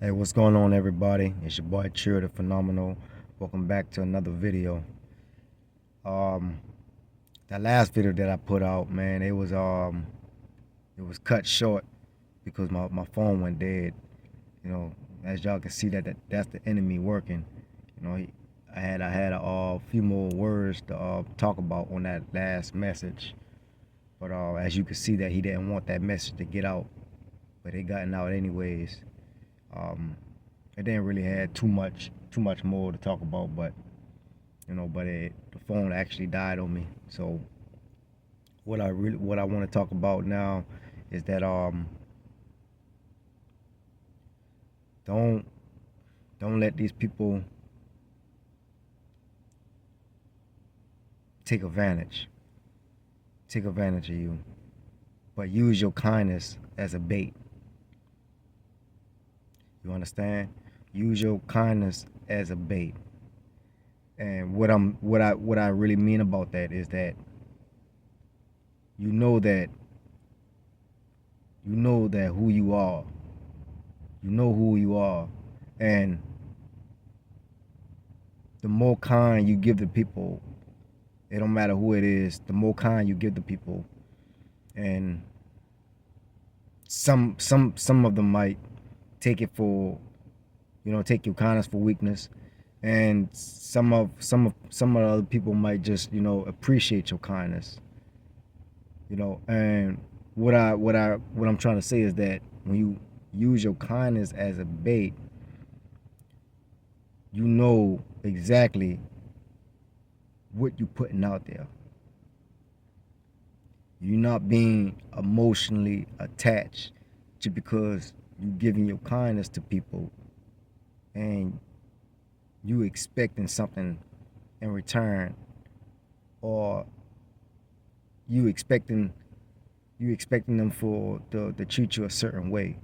Hey, what's going on, everybody? It's your boy Cheer the Phenomenal. Welcome back to another video. Um, that last video that I put out, man, it was cut short because my phone went dead. You know, as y'all can see that's the enemy working. You know, I had a few more words to talk about on that last message, but as you can see that he didn't want that message to get out, but it gotten out anyways. Um, I didn't really have too much more to talk about, but the phone actually died on me. So what I want to talk about now is that don't don't let these people take advantage take advantage of you, but use your kindness as a bait. You understand? Use your kindness as a bait. And what I really mean about that is that you know that you know that who you are. You know who you are. And the more kind you give the people, it don't matter who it is, the more kind you give the people. And some of them might take it for, take your kindness for weakness. And some of the other people might just, appreciate your kindness. And what I'm trying to say is that when you use your kindness as a bait, you know exactly what you're putting out there. You're not being emotionally attached just because you're giving your kindness to people and you expecting something in return, or you expecting them for to treat you a certain way.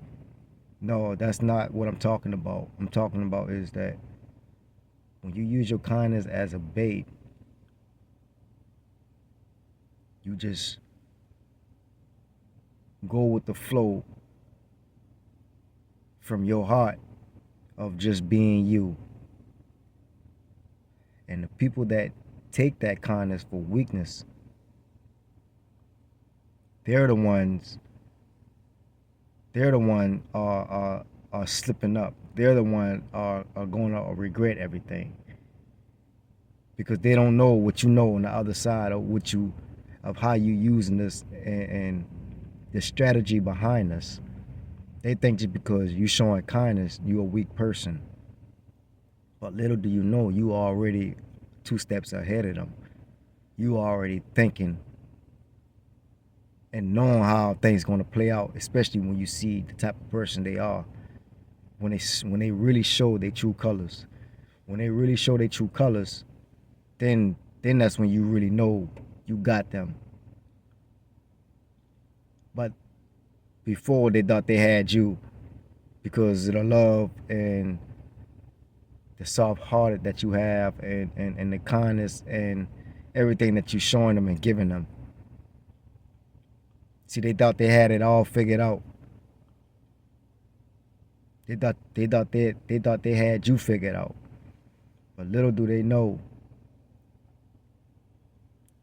No, that's not what I'm talking about. I'm talking about is that when you use your kindness as a bait, you just go with the flow from your heart of just being you. And the people that take that kindness for weakness, they're the ones they're the one are slipping up. They're the one are going to regret everything because they don't know what you know on the other side of how you using this, and the strategy behind this. They think just because you showing kindness, you a weak person. But little do you know, you already 2 steps ahead of them. You already thinking and knowing how things going to play out, especially when you see the type of person they are. When they really show their true colors. When they really show their true colors, then that's when you really know you got them. But before, they thought they had you because of the love and the soft hearted that you have, and the kindness and everything that you're showing them and giving them. See, they thought they had it all figured out. They thought they had you figured out. But little do they know,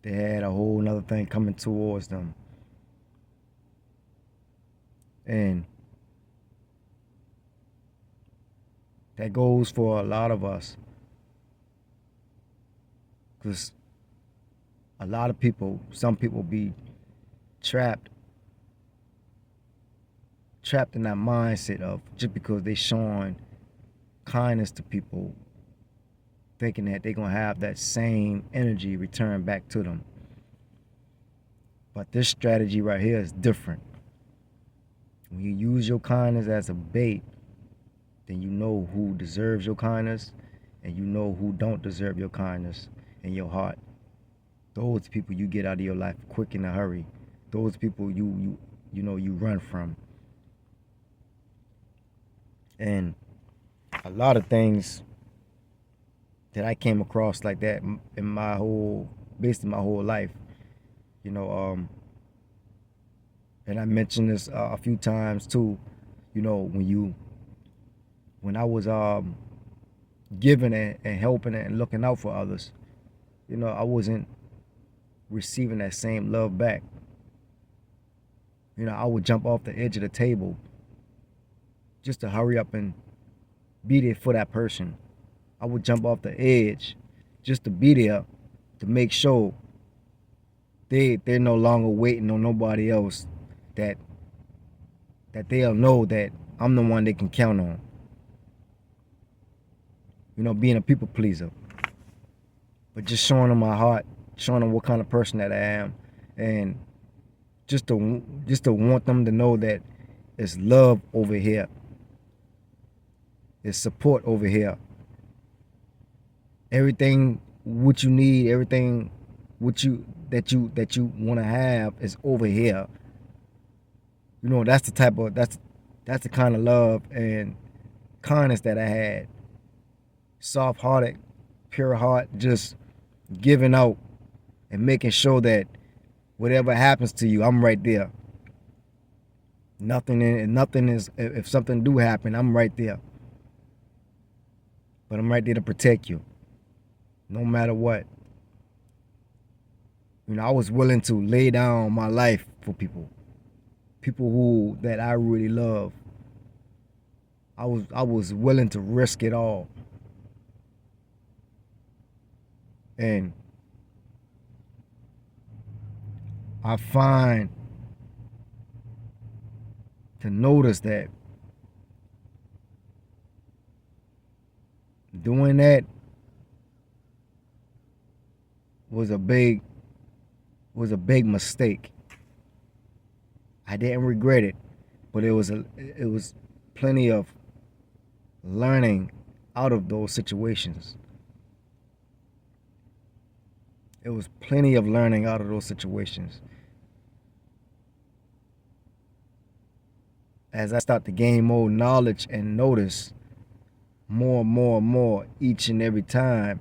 they had a whole nother thing coming towards them. And that goes for a lot of us. Because a lot of people, some people be trapped trapped in that mindset of just because they showing kindness to people, thinking that they're gonna have that same energy return back to them. But this strategy right here is different. When you use your kindness as a bait, then you know who deserves your kindness and you know who don't deserve your kindness in your heart. Those people you get out of your life quick in a hurry. Those people you run from. And a lot of things that I came across like that in basically my whole life, you know, and I mentioned this a few times too, when you when I was giving and helping and looking out for others, I wasn't receiving that same love back. I would jump off the edge of the table just to hurry up and be there for that person. I would jump off the edge just to be there to make sure they're no longer waiting on nobody else, that they'll know that I'm the one they can count on. Being a people pleaser. But just showing them my heart, showing them what kind of person that I am, and just to want them to know that it's love over here. It's support over here. Everything what you need, everything what you that you want to have is over here. That's the kind of love and kindness that I had. Soft-hearted, pure heart, just giving out and making sure that whatever happens to you, I'm right there. Nothing is, if something do happen, I'm right there. But I'm right there to protect you, no matter what. I was willing to lay down my life for people who that I really love. I was willing to risk it all. And I find to notice that doing that was a big mistake. I didn't regret it, but it was plenty of learning out of those situations. It was plenty of learning out of those situations. As I start to gain more knowledge and notice more and more and more each and every time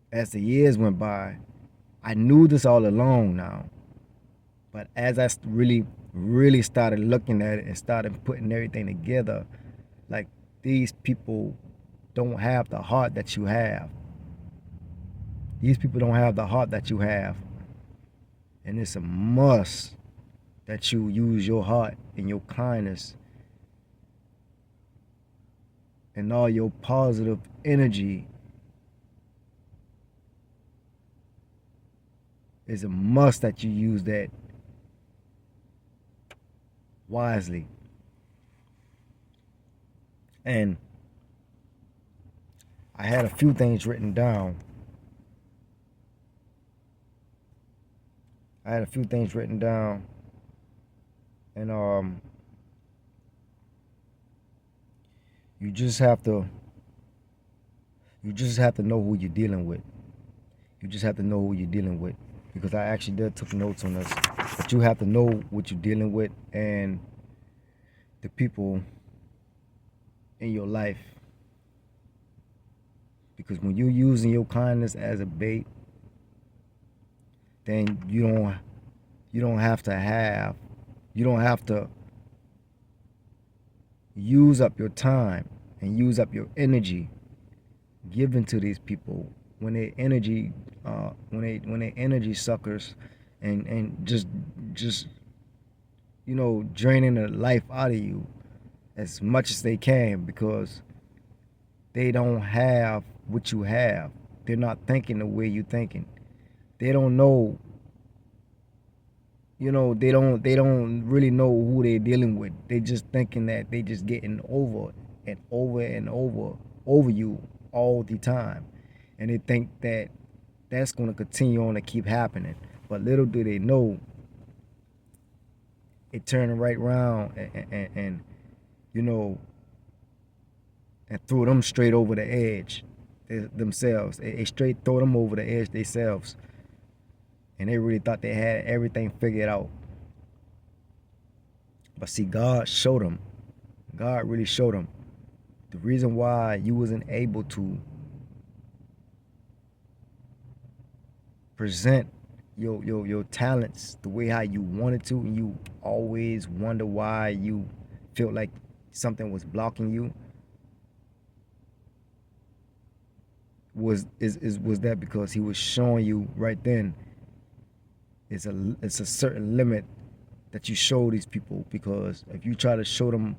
as the years went by, I knew this all along now. But as I really started looking at it and started putting everything together, like, these people don't have the heart that you have. These people don't have the heart that you have. And it's a must that you use your heart and your kindness and all your positive energy. It's a must that you use that wisely. And I had a few things written down. And you just have to know who you're dealing with. You just have to know who you're dealing with, because I actually did took notes on this. But you have to know what you're dealing with and the people in your life. Because when you're using your kindness as a bait, then you don't have to use up your time and use up your energy given to these people when they energy suckers and just draining the life out of you as much as they can, because they don't have what you have. They're not thinking the way you're thinking. They don't know. They don't really know who they're dealing with. They just thinking that they just getting over and over and over you all the time, and they think that that's going to continue on to keep happening. But little do they know, it turning right around and and threw them straight over the edge themselves. They straight throw them over the edge themselves. And they really thought they had everything figured out. But see, God showed them. God really showed them the reason why you wasn't able to present your talents the way how you wanted to, and you always wonder why you felt like something was blocking you, was that because he was showing you right then it's a certain limit that you show these people, because if you try to show them,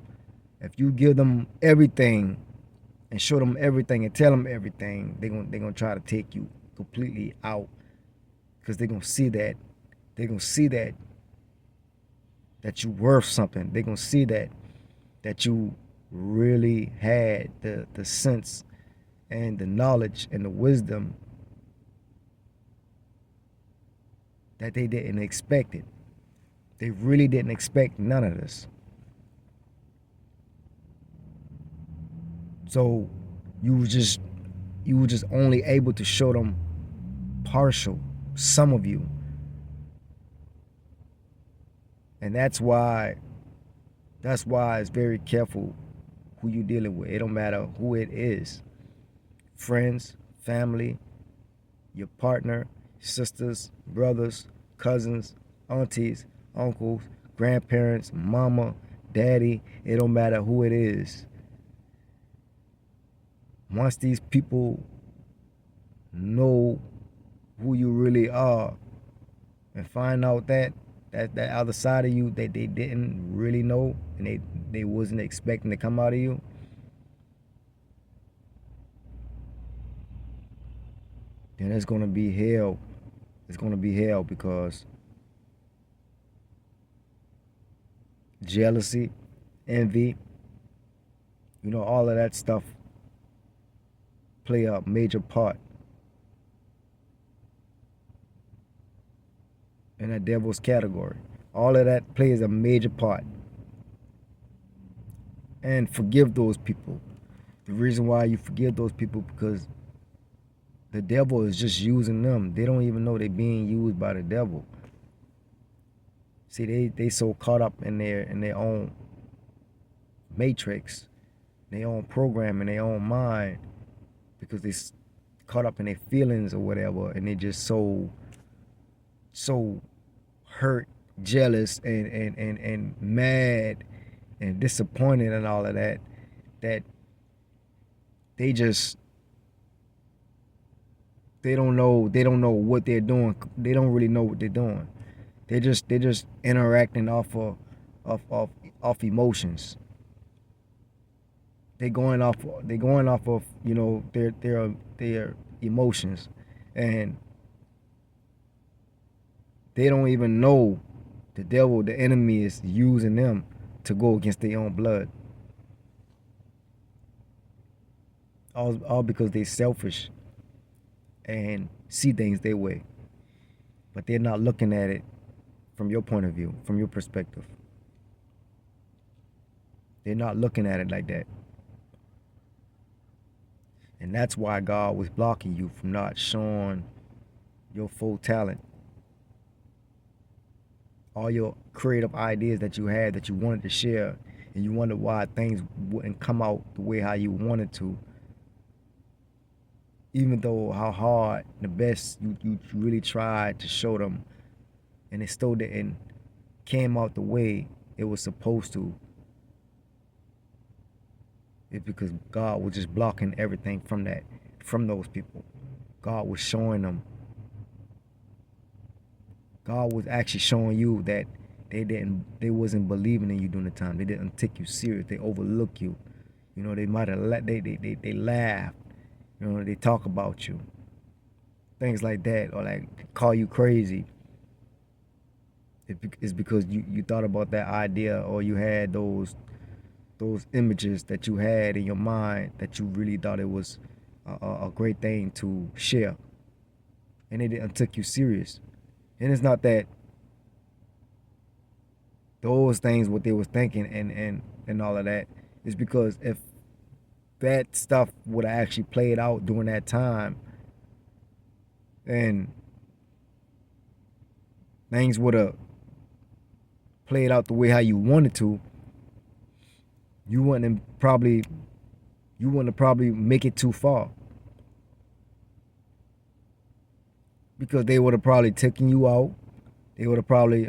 if you give them everything and show them everything and tell them everything, they're gonna try to take you completely out, because they're gonna see that, they're gonna see that you worth something. They're gonna see that you really had the sense and the knowledge and the wisdom that they didn't expect it. They really didn't expect none of this. So you were just only able to show them partial, some of you. And that's why it's very careful who you dealing with. It don't matter who it is. Friends, family, your partner, sisters, brothers, cousins, aunties, uncles, grandparents, mama, daddy, it don't matter who it is. Once these people know who you really are and find out that other side of you that they didn't really know and they wasn't expecting to come out of you, then it's gonna be hell. It's gonna be hell, because jealousy, envy, all of that stuff play a major part in that devil's category. All of that plays a major part. And forgive those people. The reason why you forgive those people, because the devil is just using them. They don't even know they're being used by the devil. See, they so caught up in their own matrix, their own program, in their own mind, because they caught up in their feelings or whatever, and they just so hurt, jealous, and mad and disappointed and all of that, that they don't know what they're doing. They don't really know what they're doing. They're just interacting off emotions. They're going off of their emotions, and they don't even know the devil, the enemy, is using them to go against their own blood. All because they're selfish and see things their way, but they're not looking at it from your point of view, from your perspective. They're not looking at it like that. And that's why God was blocking you from not showing your full talent. All your creative ideas that you had, that you wanted to share, and you wonder why things wouldn't come out the way how you wanted to. Even though how hard, the best you really tried to show them, and it still didn't came out the way it was supposed to. It's because God was just blocking everything from those people. God was showing them. God was actually showing you that they wasn't believing in you during the time. They didn't take you serious. They overlook you. They might have they laugh. They talk about you. Things like that, or like call you crazy. It's because you thought about that idea, or you had those images that you had in your mind, that you really thought it was a great thing to share, and they didn't take you serious. And it's not that those things what they was thinking and all of that. It's because if that stuff would have actually played out during that time, and things would have played out the way how you wanted to, you wouldn't have probably make it too far, because they would have probably taken you out. They would have probably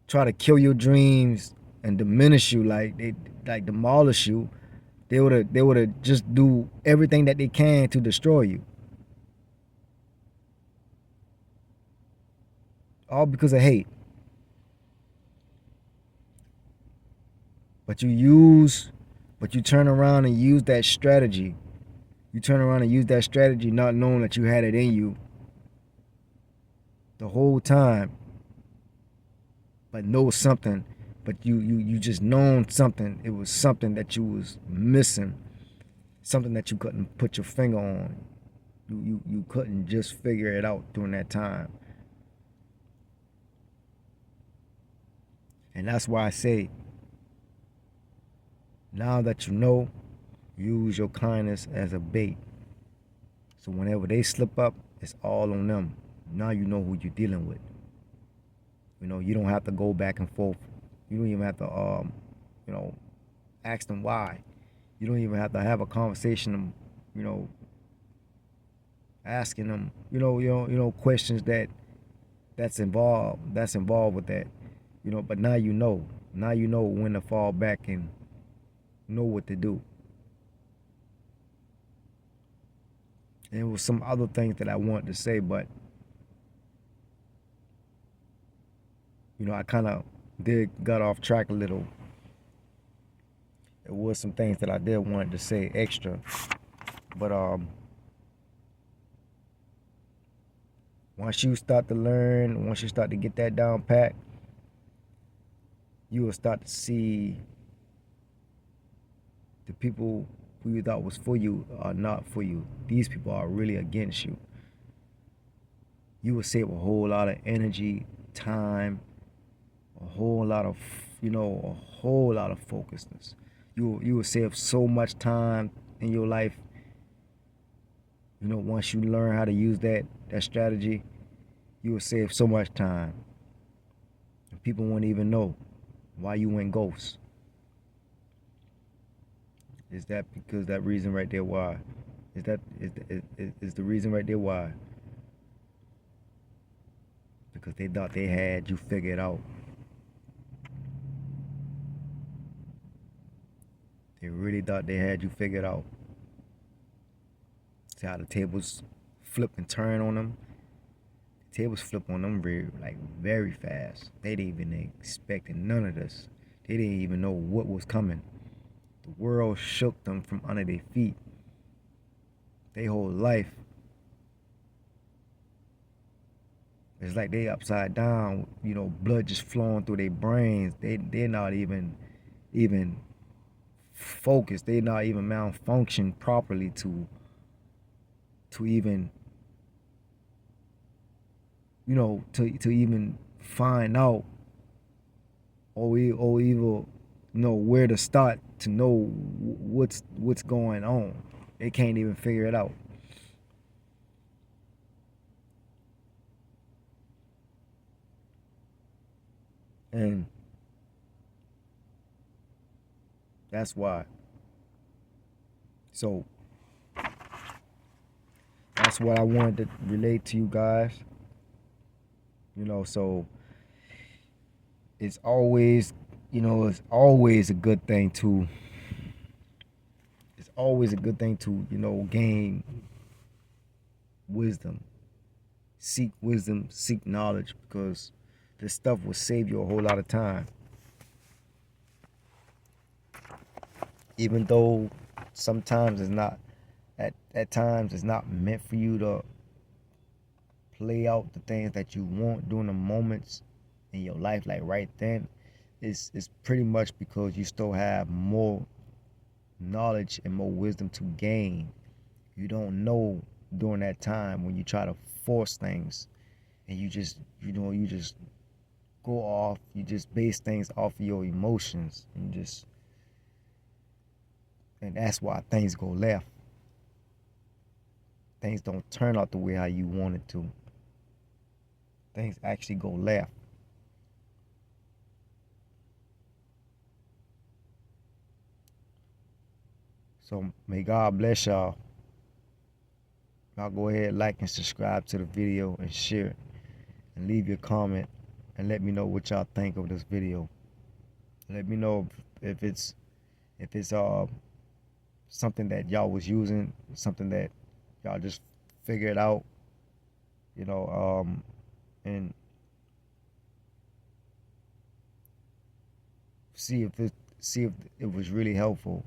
try to kill your dreams and diminish you, like they like demolish you, they would have just do everything that they can to destroy you. All because of hate. But you turn around and use that strategy. You turn around and use that strategy not knowing that you had it in you the whole time, but know something, but you just known something. It was something that you was missing, something that you couldn't put your finger on. You couldn't just figure it out during that time. And that's why I say, now that you know, use your kindness as a bait. So whenever they slip up, it's all on them. Now you know who you're dealing with. You know, you don't have to go back and forth. You don't even have to, you know, ask them why. You don't even have to have a conversation, you know, asking them, questions that's involved with that. But now you know. Now you know when to fall back and know what to do. And there was some other things that I wanted to say, but I kind of did got off track a little. There was some things that I did wanted to say extra, but once you start to learn, once you start to get that down pat, you will start to see the people who you thought was for you are not for you. These people are really against you. You will save a whole lot of energy, time, a whole lot of, focusness. You will save so much time in your life. Once you learn how to use that strategy, you will save so much time. And people won't even know why you went ghost. Is that because that reason right there why? Is the reason right there why? Because they thought they had you figured out. They really thought they had you figured out. See how the tables flip and turn on them? The tables flip on them very fast. They didn't even expect none of this. They didn't even know what was coming. The world shook them from under their feet. Their whole life. It's like they upside down, blood just flowing through their brains. They're not even focused. They're not even malfunction properly to even to even find out or even know where to start to know what's going on. They can't even figure it out. And that's why. So that's what I wanted to relate to you guys. So it's always, it's always a good thing to gain wisdom. Seek wisdom, seek knowledge, because this stuff will save you a whole lot of time. Even though sometimes it's not, at times it's not meant for you to play out the things that you want during the moments in your life, like right then. It's pretty much because you still have more knowledge and more wisdom to gain. You don't know during that time when you try to force things and you just go off, you just base things off of your emotions and that's why things go left. Things don't turn out the way how you want it to. Things actually go left. So may God bless y'all. Y'all go ahead, like and subscribe to the video and share it. And leave your comment and let me know what y'all think of this video. Let me know if it's something that y'all was using, something that y'all just figured out, you know, and see if it was really helpful.